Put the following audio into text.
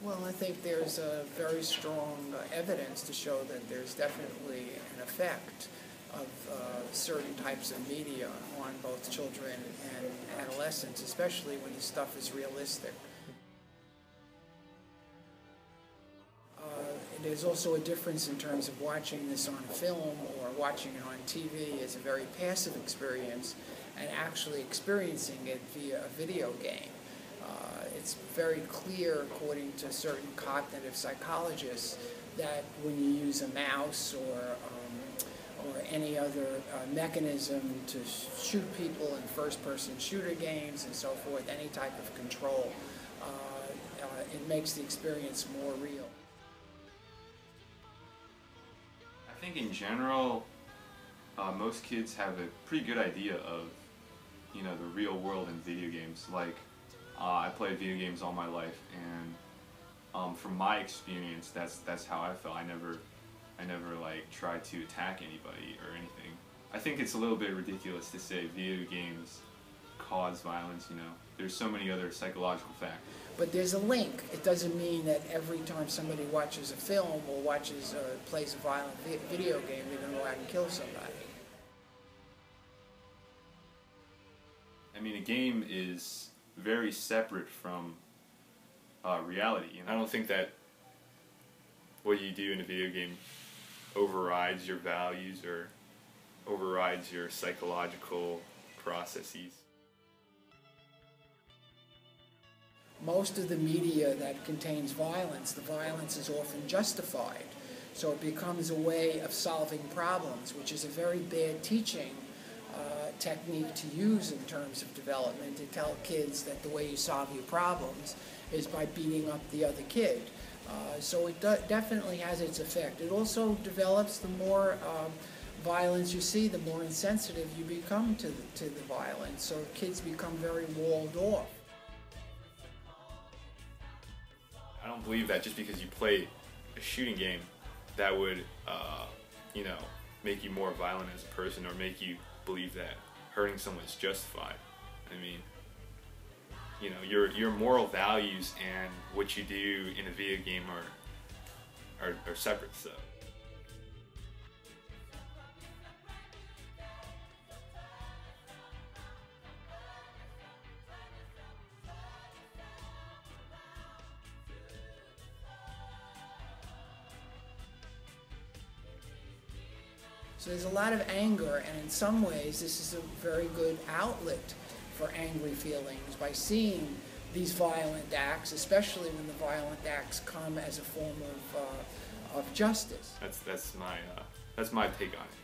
Well, I think there's very strong evidence to show that there's definitely an effect of certain types of media on both children and adolescents, especially when the stuff is realistic. There's also a difference in terms of watching this on film or watching it on TV as a very passive experience and actually experiencing it via a video game. It's very clear, according to certain cognitive psychologists, that when you use a mouse or any other mechanism to shoot people in first-person shooter games and so forth, any type of control, it makes the experience more real. I think in general, most kids have a pretty good idea of, the real world in video games. Like, I played video games all my life, and from my experience, that's how I felt. I never like tried to attack anybody or anything. I think it's a little bit ridiculous to say video games cause violence. There's so many other psychological factors. But there's a link. It doesn't mean that every time somebody watches a film or plays a violent video game, they're going to go out and kill somebody. I mean, a game is very separate from reality. I don't think that what you do in a video game overrides your values or overrides your psychological processes. Most of the media that contains violence, the violence is often justified. So it becomes a way of solving problems, which is a very bad teaching technique to use in terms of development, to tell kids that the way you solve your problems is by beating up the other kid. So it definitely has its effect. It also develops, the more violence you see, the more insensitive you become to the violence. So kids become very walled off. I don't believe that just because you play a shooting game, that would, make you more violent as a person or make you believe that hurting someone is justified. I mean, your moral values and what you do in a video game are separate. So. So there's a lot of anger, and in some ways this is a very good outlet for angry feelings by seeing these violent acts, especially when the violent acts come as a form of justice. That's my take on it.